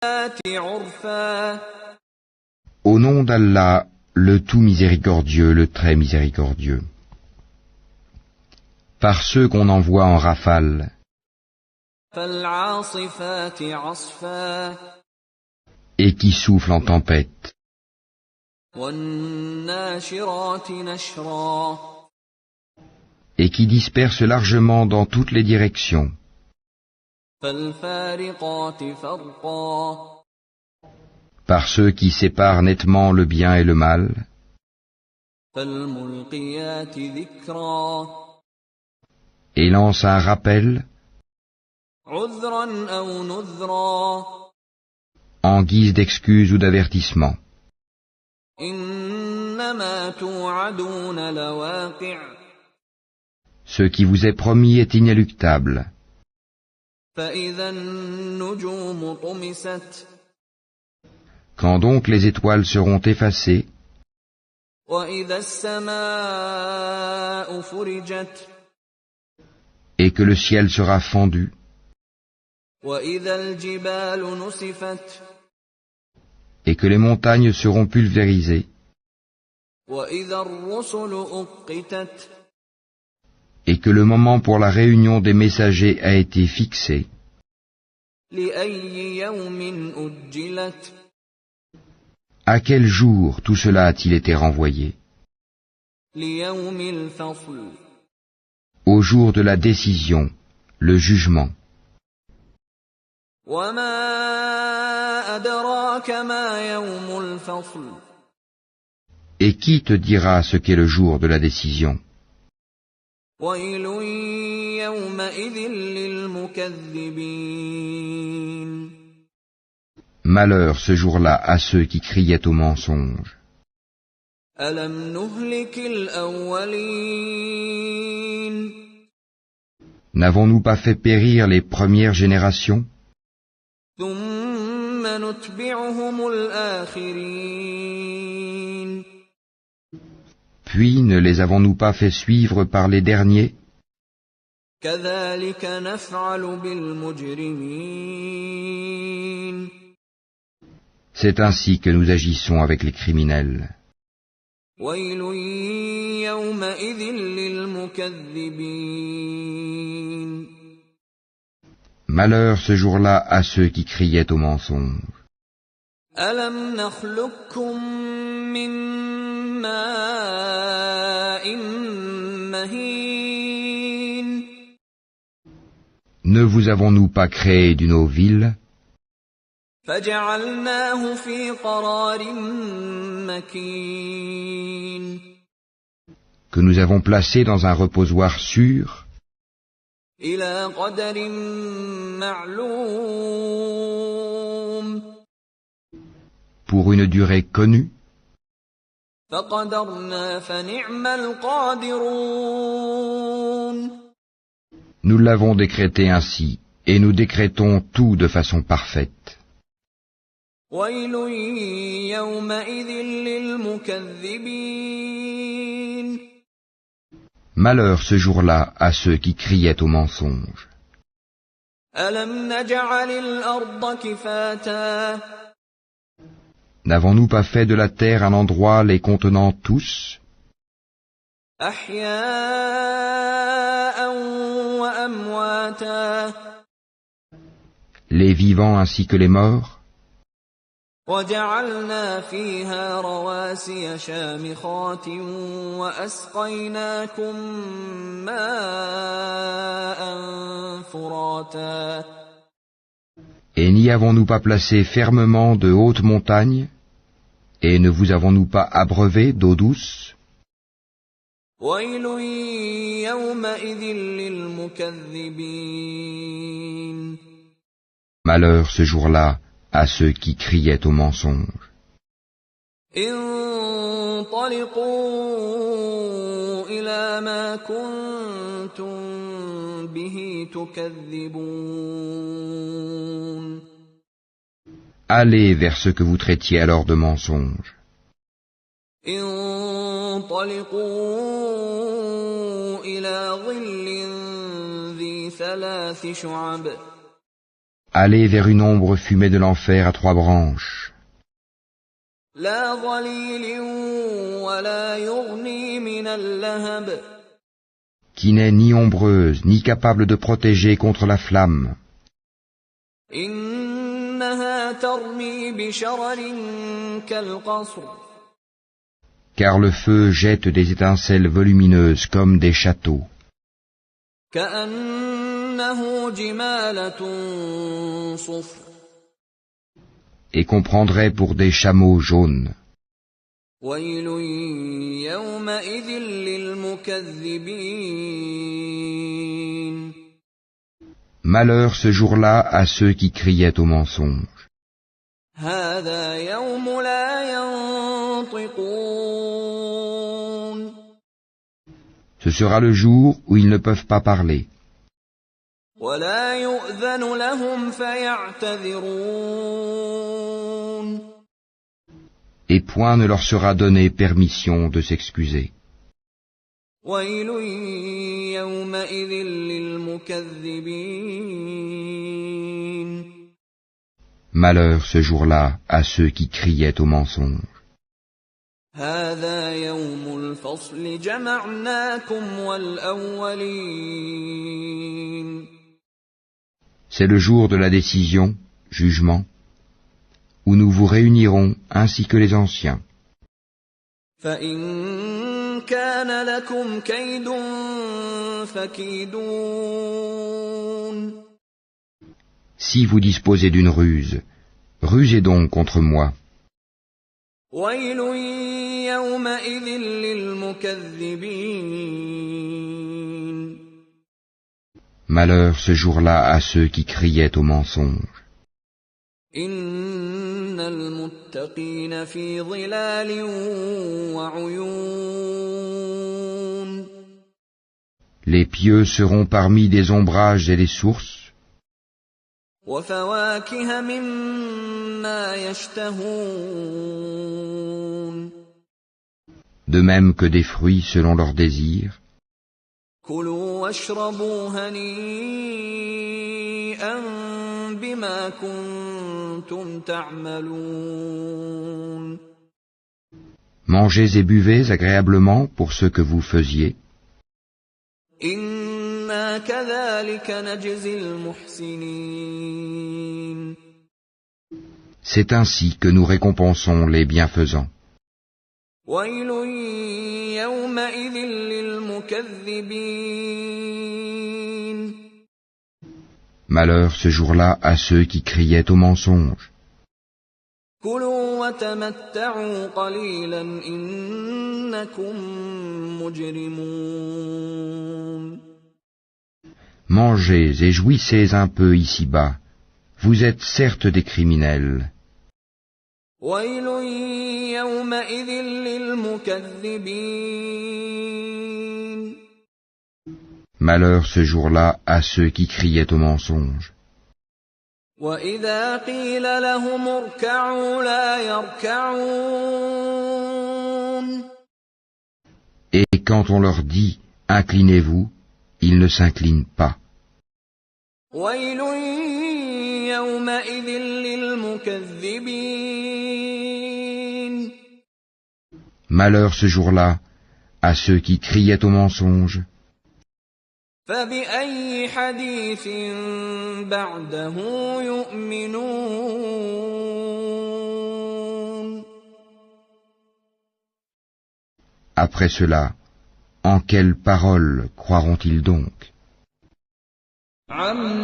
عرفا Au nom d'Allah, le tout miséricordieux, le très miséricordieux. Par ceux qu'on envoie en rafale, فالعاصفات عصفا et qui soufflent en tempête, والناشرات نشرا et qui dispersent largement dans toutes les directions, فالفارقات فرقا par ceux qui séparent nettement le bien et le mal, فالملقيات ذكرا et lancent un rappel عذرا أو نذرا en guise d'excuse ou d'avertissement. إنما توعدون لواقع Ce qui vous est promis est inéluctable. فإذا النجوم طمست Quand donc les étoiles seront effacées, وإذا السماء فرجت et que le ciel sera fendu, وإذا الجبال نسفت et que les montagnes seront pulvérisées, وإذا الرسل أقتت et que le moment pour la réunion des messagers a été fixé, لأي يوم أجلت à quel jour tout cela a-t-il été renvoyé? ليوم الفصل Au jour de la décision, le jugement. وما أدراك ما يوم الفصل Et qui te dira ce qu'est le jour de la décision? ويل يومئذ للمكذبين Malheur ce jour-là à ceux qui criaient au mensonge. ألم نهلك الأولين N'avons-nous pas fait périr les premières générations? ثم نتبعهم الآخرين Puis ne les avons-nous pas fait suivre par les derniers? كذلك نفعل بالمجرمين C'est ainsi que nous agissons avec les criminels. ويل يومئذ للمكذبين Malheur ce jour-là à ceux qui criaient au mensonge. ألم نخلقكم من ماء مهين Ne vous avons-nous pas créé d'une eau vile, فجعلناه في قرار مكين que nous avons placé dans un reposoir sûr, إلى قدر معلوم pour une durée connue? فقدرنا فنعم القادرون Nous l'avons décrété ainsi, et nous décrétons tout de façon parfaite. ويل يومئذ للمكذبين Malheur ce jour-là à ceux qui criaient au mensonge. ألم نجعل الأرض كفاتا N'avons-nous pas fait de la terre un endroit les contenant tous, أحياء وأمواتا les vivants ainsi que les morts? وجعلنا فيها رواسي شامخات وأسقيناكم ماء فراتا Et n'y avons-nous pas placé fermement de hautes montagnes? Et ne vous avons-nous pas abreuvé d'eau douce? ويل يومئذ للمكذبين Malheur ce jour-là à ceux qui criaient au mensonge. انطلقوا إلى ما كنتم به تكذبون Allez vers ce que vous traitiez alors de mensonge. انطلقوا إلى ظل ذي 3 شعب Allez vers une ombre fumée de l'enfer à 3 branches, لا ظليل ولا يغني من اللهب qui n'est ni ombreuse, ni capable de protéger contre la flamme, إنها ترمي بشرر كالقصر car le feu jette des étincelles volumineuses comme des châteaux, كأنه جمالة صفر et qu'on prendrait pour des chameaux jaunes. ويل يومئذ للمكذبين Malheur ce jour-là à ceux qui criaient au mensonge. هذا يوم لا ينطقون Ce sera le jour où ils ne peuvent pas parler, ولا يؤذن لهم فيعتذرون et point ne leur sera donné permission de s'excuser. ويل يومئذ للمكذبين Malheur ce jour-là à ceux qui criaient au mensonge. هذا يوم الفصل جمعناكم والأولين C'est le jour de la décision, jugement, où nous vous réunirons ainsi que les anciens. فإن كان لكم كيد فكيدون Si vous disposez d'une ruse, rusez donc contre moi. ويل يومئذ للمكذبين Malheur ce jour-là à ceux qui criaient au mensonge. إن المتقين في ظلال وعيون Les pieux seront parmi des ombrages et des sources, وفواكه مما يشتهون de même que des fruits selon leurs désirs. كلوا واشربوا هنيئا بما كنتم تعملون Mangez et buvez agréablement pour ce que vous faisiez. إنا كذلك نجزي المحسنين C'est ainsi que nous récompensons les bienfaisants. ويل يومئذ للمكذبين Malheur ce jour-là à ceux qui criaient au mensonge. كلوا وتمتعوا قليلا إنكم مجرمون Mangez et jouissez un peu ici-bas. Vous êtes certes des criminels. ويل يومئذ للمكذبين Malheur ce jour-là à ceux qui criaient au mensonge. وإذا قيل لهم اركعوا لا يركعون Et quand on leur dit « Inclinez-vous », ils ne s'inclinent pas. ويل يومئذ للمكذبين Malheur ce jour-là à ceux qui criaient au mensonge. فبأي حديث بعده يؤمنون Après cela, en quelles paroles croiront-ils donc ?